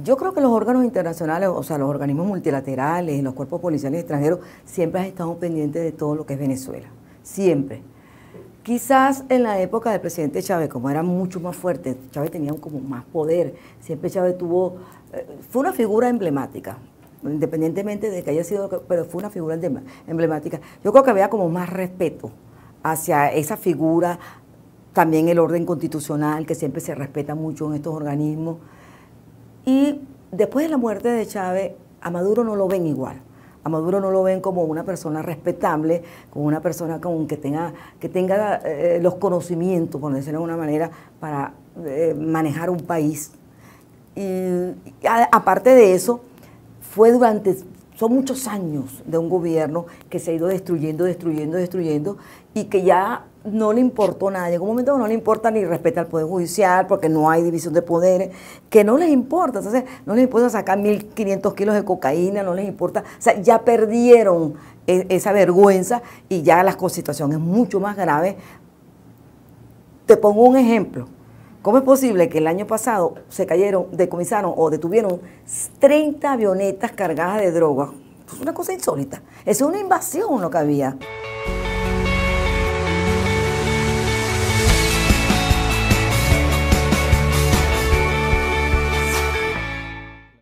Yo creo que los órganos internacionales, o sea, los organismos multilaterales, los cuerpos policiales extranjeros, siempre han estado pendientes de todo lo que es Venezuela, siempre. Quizás en la época del presidente Chávez, como era mucho más fuerte, Chávez tenía como más poder, siempre Chávez tuvo, fue una figura emblemática, independientemente de que haya sido, pero fue una figura emblemática. Yo creo que había como más respeto hacia esa figura, también el orden constitucional, que siempre se respeta mucho en estos organismos. Y después de la muerte de Chávez, a Maduro no lo ven igual. A Maduro no lo ven como una persona respetable, como una persona que tenga los conocimientos, por decirlo de alguna manera, para manejar un país. Y aparte de eso, son muchos años de un gobierno que se ha ido destruyendo y que ya no le importó nada. Llegó un momento que no le importa ni respeta al Poder Judicial porque no hay división de poderes, que no les importa. Entonces, no les importa sacar 1.500 kilos de cocaína, no les importa. O sea, ya perdieron esa vergüenza y ya la situación es mucho más grave. Te pongo un ejemplo. ¿Cómo es posible que el año pasado decomisaron o detuvieron 30 avionetas cargadas de droga? Es una cosa insólita. Es una invasión lo que había.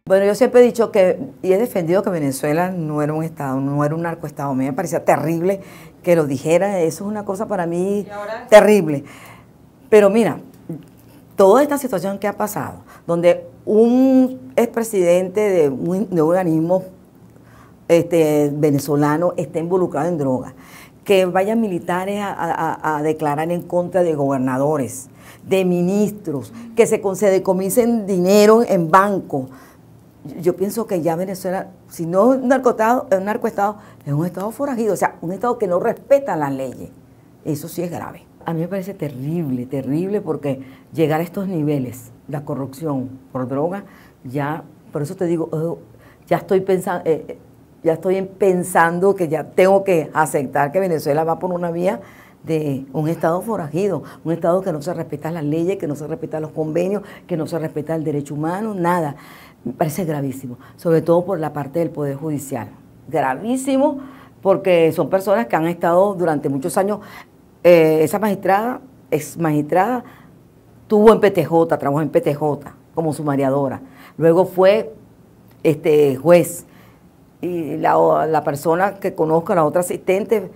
Bueno, yo siempre he dicho y he defendido que Venezuela no era un estado, no era un narcoestado. A mí me parecía terrible que lo dijera. Eso es una cosa para mí terrible. Pero mira, toda esta situación que ha pasado, donde un expresidente de un organismo venezolano está involucrado en drogas, que vayan militares a declarar en contra de gobernadores, de ministros, que se decomisen dinero en bancos. Yo pienso que ya Venezuela, si no es un narcoestado, es un estado forajido, o sea, un estado que no respeta las leyes. Eso sí es grave. A mí me parece terrible, terrible, porque llegar a estos niveles, la corrupción por droga, por eso te digo, ya estoy pensando que ya tengo que aceptar que Venezuela va por una vía de un estado forajido, un estado que no se respeta las leyes, que no se respeta los convenios, que no se respeta el derecho humano, nada. Me parece gravísimo, sobre todo por la parte del Poder Judicial. Gravísimo, porque son personas que han estado durante muchos años. Esa ex magistrada, trabajó en PTJ como sumariadora. Luego fue juez. Y la persona que conozco, la otra asistente,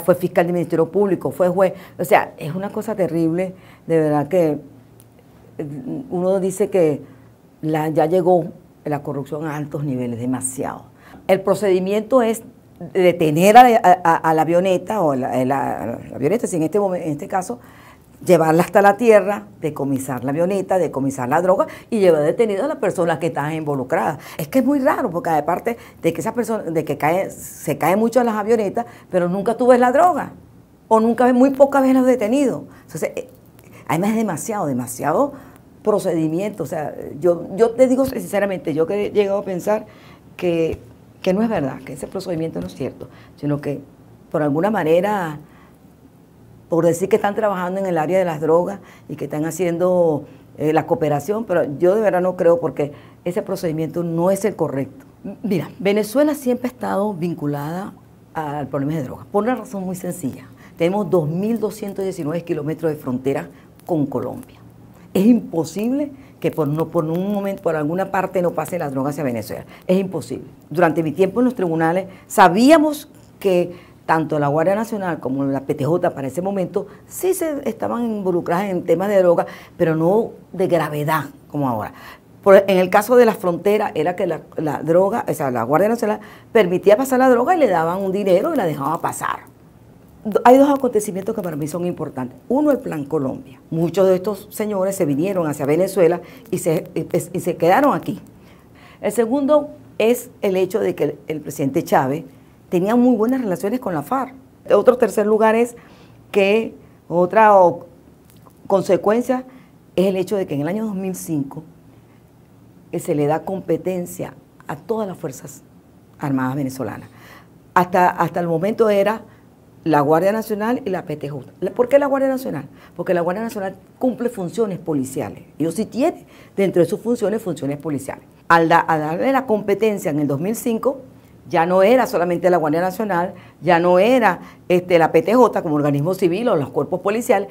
fue fiscal del Ministerio Público, fue juez. O sea, es una cosa terrible, de verdad que uno dice que ya llegó la corrupción a altos niveles, demasiado. El procedimiento es detener a la avioneta, o la avioneta, si en este caso, llevarla hasta la tierra, decomisar la avioneta, decomisar la droga y llevar detenido a las personas que están involucradas. Es que es muy raro, porque aparte de que se caen mucho las avionetas, pero nunca tú ves la droga, o muy pocas veces los detenidos. Entonces, además es demasiado procedimiento. O sea, yo te digo sinceramente, yo que he llegado a pensar que no es verdad, que ese procedimiento no es cierto, sino que por alguna manera, por decir que están trabajando en el área de las drogas y que están haciendo la cooperación, pero yo de verdad no creo, porque ese procedimiento no es el correcto. Mira, Venezuela siempre ha estado vinculada al problema de drogas, por una razón muy sencilla. Tenemos 2.219 kilómetros de frontera con Colombia. Es imposible que por un momento, por alguna parte, no pase la droga hacia Venezuela. Es imposible. Durante mi tiempo en los tribunales sabíamos que tanto la Guardia Nacional como la PTJ para ese momento sí estaban involucradas en temas de droga, pero no de gravedad como ahora. En el caso de la frontera era que la droga, o sea, la Guardia Nacional permitía pasar la droga y le daban un dinero y la dejaba pasar. Hay dos acontecimientos que para mí son importantes. Uno, el Plan Colombia. Muchos de estos señores se vinieron hacia Venezuela y se quedaron aquí. El segundo es el hecho de que el presidente Chávez tenía muy buenas relaciones con la FARC. Otro tercer lugar es que otra consecuencia es el hecho de que en el año 2005 se le da competencia a todas las Fuerzas Armadas venezolanas. Hasta el momento era la Guardia Nacional y la PTJ. ¿Por qué la Guardia Nacional? Porque la Guardia Nacional cumple funciones policiales. Ellos sí tienen dentro de sus funciones policiales. Al darle la competencia en el 2005, ya no era solamente la Guardia Nacional, ya no era la PTJ como organismo civil o los cuerpos policiales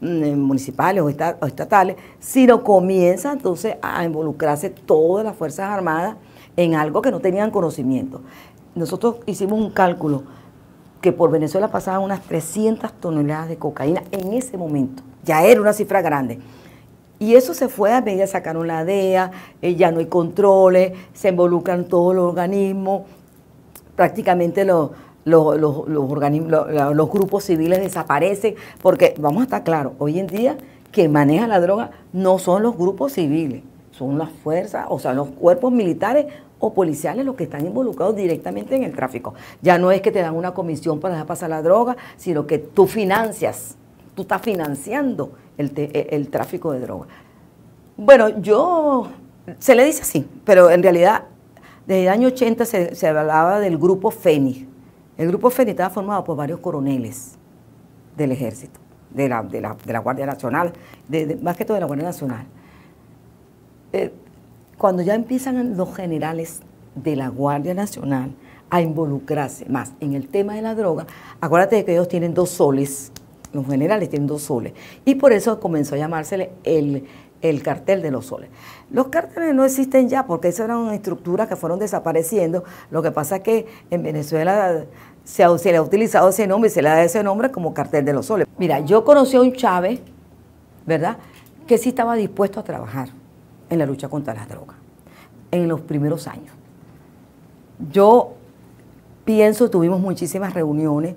municipales o estatales, sino comienza entonces a involucrarse todas las Fuerzas Armadas en algo que no tenían conocimiento. Nosotros hicimos un cálculo que por Venezuela pasaban unas 300 toneladas de cocaína en ese momento. Ya era una cifra grande. Y eso se fue a medida que sacaron la DEA, ya no hay controles, se involucran todos los organismos, prácticamente los grupos civiles desaparecen, porque vamos a estar claros, hoy en día quien maneja la droga no son los grupos civiles, son las fuerzas, o sea, los cuerpos militares o policiales los que están involucrados directamente en el tráfico. Ya no es que te dan una comisión para dejar pasar la droga, sino que tú financias, tú estás financiando el tráfico de droga. Bueno, se le dice así, pero en realidad desde el año 80 se hablaba del grupo Fénix. El grupo Fénix estaba formado por varios coroneles del ejército, de la Guardia Nacional, más que todo de la Guardia Nacional. Cuando ya empiezan los generales de la Guardia Nacional a involucrarse más en el tema de la droga, acuérdate de que ellos tienen 2 soles, los generales tienen 2 soles, y por eso comenzó a llamársele el cartel de los soles. Los cárteles no existen ya porque esas eran estructuras que fueron desapareciendo. Lo que pasa es que en Venezuela se le ha utilizado ese nombre y se le da ese nombre como cartel de los soles. Mira, yo conocí a un Chávez, ¿verdad?, que sí estaba dispuesto a trabajar en la lucha contra las drogas en los primeros años. Yo pienso, tuvimos muchísimas reuniones.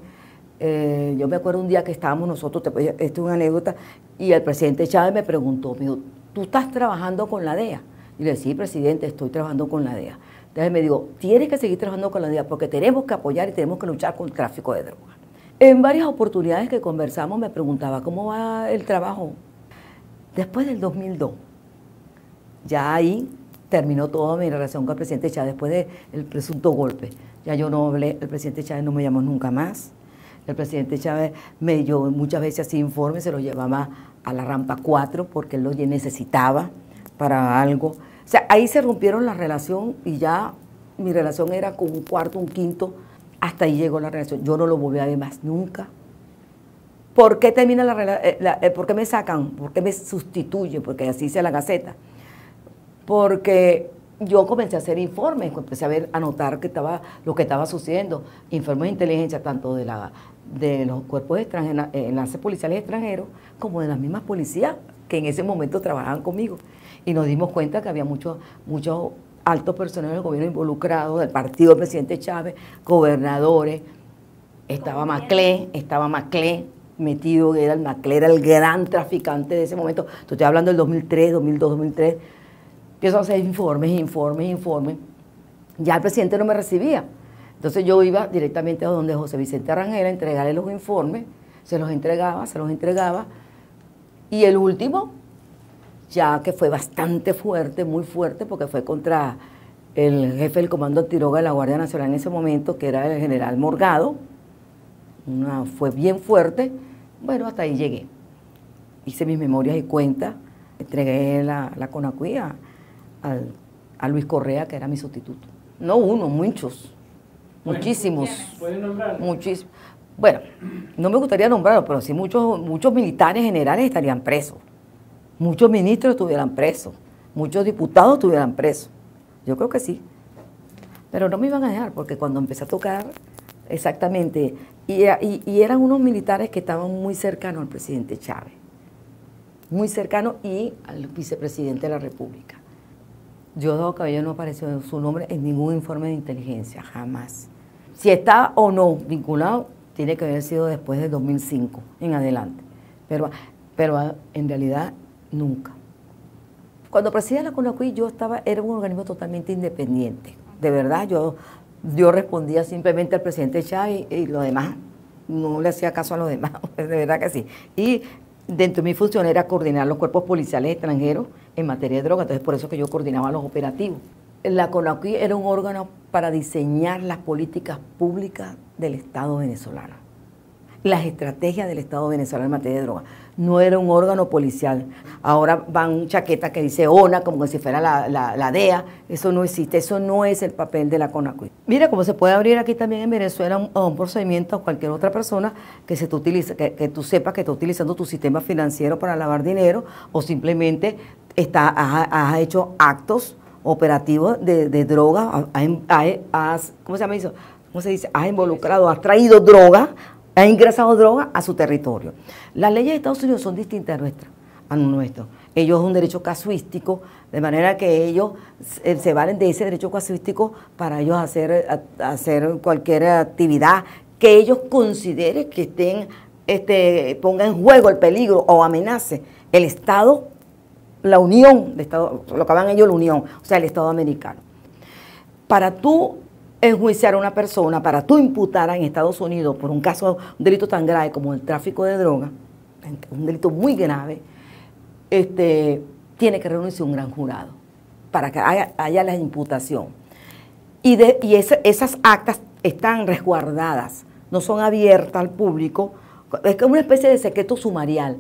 Yo me acuerdo un día que estábamos nosotros, esto es una anécdota, y el presidente Chávez me preguntó, me dijo, ¿tú estás trabajando con la DEA? Y le dije, sí, presidente, estoy trabajando con la DEA. Entonces me dijo, tienes que seguir trabajando con la DEA porque tenemos que apoyar y tenemos que luchar con el tráfico de drogas. En varias oportunidades que conversamos me preguntaba, ¿cómo va el trabajo? Después del 2002, ya ahí terminó toda mi relación con el presidente Chávez, después del presunto golpe. Ya yo no hablé, el presidente Chávez no me llamó nunca más. El presidente Chávez yo muchas veces hacía informes, se los llevaba a la rampa 4 porque él lo necesitaba para algo. O sea, ahí se rompieron la relación y ya mi relación era con un cuarto, un quinto, hasta ahí llegó la relación. Yo no lo volví a ver más nunca. ¿Por qué termina por qué me sacan? ¿Por qué me sustituyen? Porque así dice la Gaceta. Porque yo comencé a hacer informes, empecé a notar lo que estaba sucediendo, informes de inteligencia tanto de los cuerpos extranjeros, enlaces policiales extranjeros, como de las mismas policías que en ese momento trabajaban conmigo. Y nos dimos cuenta que había muchos altos personeros del gobierno involucrados, del partido del presidente Chávez, gobernadores, estaba Maclé metido, Maclé era el gran traficante de ese momento. Estoy hablando del 2003, 2002, 2003. Empiezo a hacer informes. Ya el presidente no me recibía. Entonces yo iba directamente a donde José Vicente Rangel a entregarle los informes, se los entregaba. Y el último, ya que fue bastante fuerte, muy fuerte, porque fue contra el jefe del Comando Antidoga de la Guardia Nacional en ese momento, que era el general Morgado. Fue bien fuerte. Bueno, hasta ahí llegué. Hice mis memorias y cuentas, entregué la CONACYT a Luis Correa, que era mi sustituto. No uno, muchos. Muchísimos. ¿Pueden nombrarlo? Muchísimos. Bueno, no me gustaría nombrarlo, pero sí muchos militares generales estarían presos. Muchos ministros estuvieran presos. Muchos diputados estuvieran presos. Yo creo que sí. Pero no me iban a dejar, porque cuando empecé a tocar, exactamente, y eran unos militares que estaban muy cercanos al presidente Chávez. Muy cercanos y al vicepresidente de la República. Diosdado Cabello no apareció su nombre en ningún informe de inteligencia, jamás. Si está o no vinculado, tiene que haber sido después del 2005 en adelante, pero en realidad nunca. Cuando presidía la CONACYT era un organismo totalmente independiente, de verdad, yo respondía simplemente al presidente Chávez y lo demás, no le hacía caso a los demás, de verdad que sí. Y dentro de mi función era coordinar los cuerpos policiales extranjeros en materia de droga, entonces por eso que yo coordinaba los operativos. La CONACYT era un órgano para diseñar las políticas públicas del Estado venezolano. las estrategias del Estado venezolano en materia de droga. No era un órgano policial. Ahora van chaquetas que dice ONA, como si fuera la DEA. Eso no existe, eso no es el papel de la CONACYT. Mira cómo se puede abrir aquí también en Venezuela un procedimiento a cualquier otra persona que tú sepas que está utilizando tu sistema financiero para lavar dinero o simplemente has hecho actos operativos de droga, ¿cómo se llama eso? ¿Cómo se dice? Has involucrado, has traído droga, has ingresado droga a su territorio. Las leyes de Estados Unidos son distintas a nuestro. Ellos es un derecho casuístico, de manera que ellos se valen de ese derecho casuístico para ellos hacer cualquier actividad que ellos consideren que ponga en juego el peligro o amenace el Estado, la Unión, de Estado, lo que llaman ellos la Unión, o sea, el Estado americano. Para tú enjuiciar a una persona, para tú imputar en Estados Unidos por un caso, un delito tan grave como el tráfico de droga, un delito muy grave, tiene que reunirse un gran jurado para que haya la imputación. Esas actas están resguardadas, no son abiertas al público, es como una especie de secreto sumarial,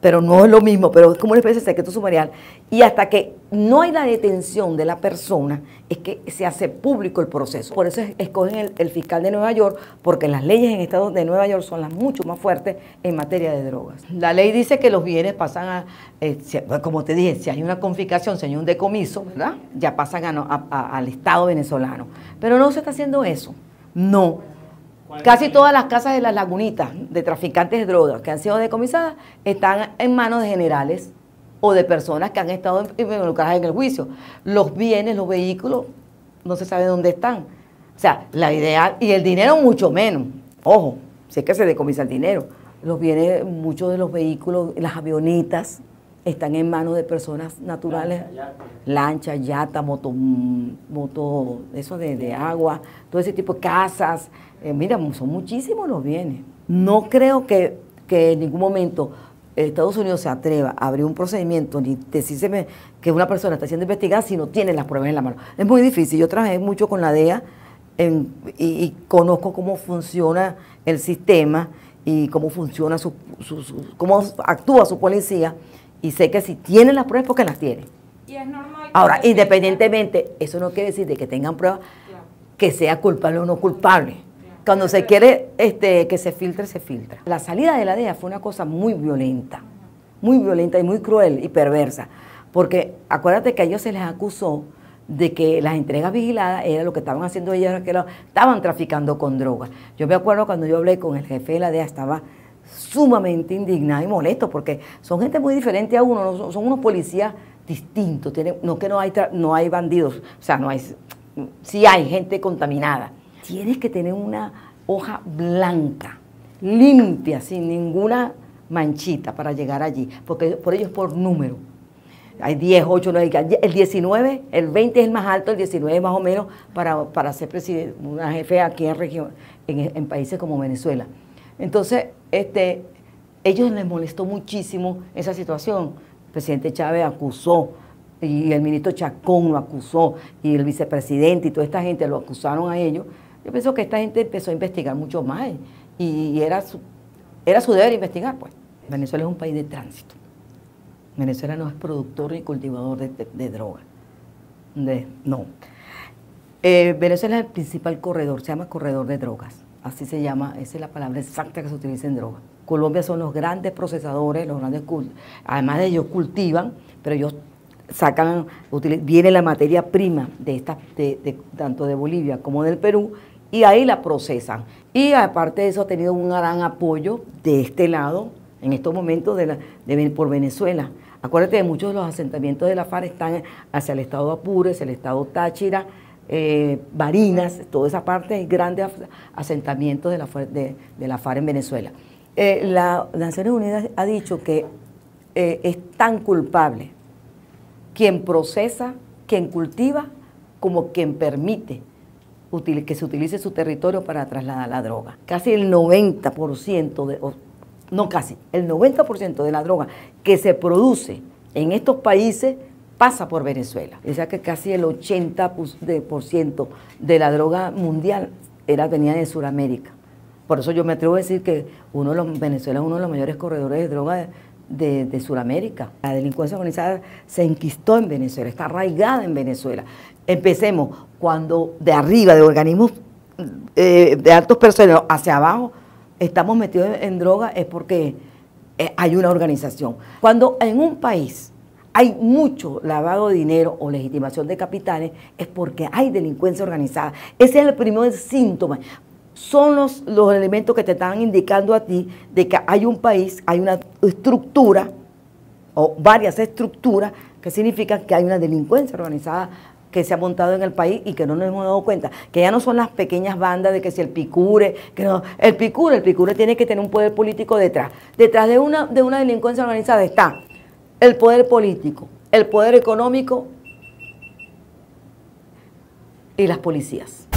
pero no es lo mismo, pero es como una especie de secreto sumarial. Y hasta que no hay la detención de la persona, es que se hace público el proceso. Por eso escogen el fiscal de Nueva York, porque las leyes en el estado de Nueva York son las mucho más fuertes en materia de drogas. La ley dice que los bienes pasan como te dije, si hay una confiscación, si hay un decomiso, ¿verdad? Ya pasan al Estado venezolano. Pero no se está haciendo eso, no. Casi todas las casas de las lagunitas de traficantes de drogas que han sido decomisadas están en manos de generales o de personas que han estado involucradas en el juicio. Los bienes, los vehículos, no se sabe dónde están. O sea, la idea, y el dinero mucho menos. Ojo, si es que se decomisa el dinero. Los bienes, muchos de los vehículos, las avionetas, están en manos de personas naturales. Lancha, yata, moto, eso de agua, todo ese tipo de casas. Mira, son muchísimos los bienes. No creo que en ningún momento Estados Unidos se atreva a abrir un procedimiento ni decirse que una persona está siendo investigada si no tiene las pruebas en la mano. Es muy difícil. Yo trabajé mucho con la DEA y conozco cómo funciona el sistema y cómo funciona cómo actúa su policía, y sé que si tienen las pruebas, porque las tienen. Y es normal. Ahora, independientemente, eso no quiere decir de que tengan pruebas, claro, que sea culpable o no culpable. Claro. Cuando se quiere que se filtre, se filtra. La salida de la DEA fue una cosa muy violenta y muy cruel y perversa, porque acuérdate que a ellos se les acusó de que las entregas vigiladas era lo que estaban haciendo ellos, que estaban traficando con drogas. Yo me acuerdo cuando yo hablé con el jefe de la DEA, estaba sumamente indignado y molesto, porque son gente muy diferente a uno, son unos policías distintos, no hay bandidos, o sea, sí hay gente contaminada. Tienes que tener una hoja blanca, limpia, sin ninguna manchita para llegar allí, porque por ellos por número. Hay 10, 8, 9, el 19, el 20 es el más alto, el 19 más o menos para ser presidente, una jefe aquí en región, en países como Venezuela. Entonces, ellos les molestó muchísimo esa situación. El presidente Chávez acusó, y el ministro Chacón lo acusó, y el vicepresidente y toda esta gente lo acusaron a ellos. Yo pienso que esta gente empezó a investigar mucho más, y era su deber investigar, pues. Venezuela es un país de tránsito. Venezuela no es productor ni cultivador de droga. No. Venezuela es el principal corredor, se llama corredor de drogas. Así se llama, esa es la palabra exacta que se utiliza en droga. Colombia son los grandes procesadores, además de ellos cultivan, pero ellos viene la materia prima tanto de Bolivia como del Perú, y ahí la procesan. Y aparte de eso ha tenido un gran apoyo de este lado, en estos momentos por Venezuela. Acuérdate que muchos de los asentamientos de la FARC están hacia el estado Apure, hacia el estado Táchira, Barinas, toda esa parte, hay grandes asentamientos de la FARC en Venezuela. Las Naciones Unidas ha dicho que es tan culpable quien procesa, quien cultiva, como quien permite que se utilice su territorio para trasladar la droga. Casi el 90%, el 90% de la droga que se produce en estos países pasa por Venezuela. O sea que casi el 80% de la droga mundial venía de Sudamérica. Por eso yo me atrevo a decir que Venezuela es uno de los mayores corredores de droga de Sudamérica. La delincuencia organizada se enquistó en Venezuela, está arraigada en Venezuela. Empecemos cuando de arriba, de organismos de altos personeros hacia abajo, estamos metidos en droga, es porque hay una organización. Cuando en un país hay mucho lavado de dinero o legitimación de capitales, es porque hay delincuencia organizada. Ese es el primer síntoma. Son los elementos que te están indicando a ti de que hay un país, hay una estructura o varias estructuras que significan que hay una delincuencia organizada que se ha montado en el país y que no nos hemos dado cuenta, que ya no son las pequeñas bandas de que si el picure, que no, el picure tiene que tener un poder político detrás. Detrás de una delincuencia organizada está el poder político, el poder económico y las policías.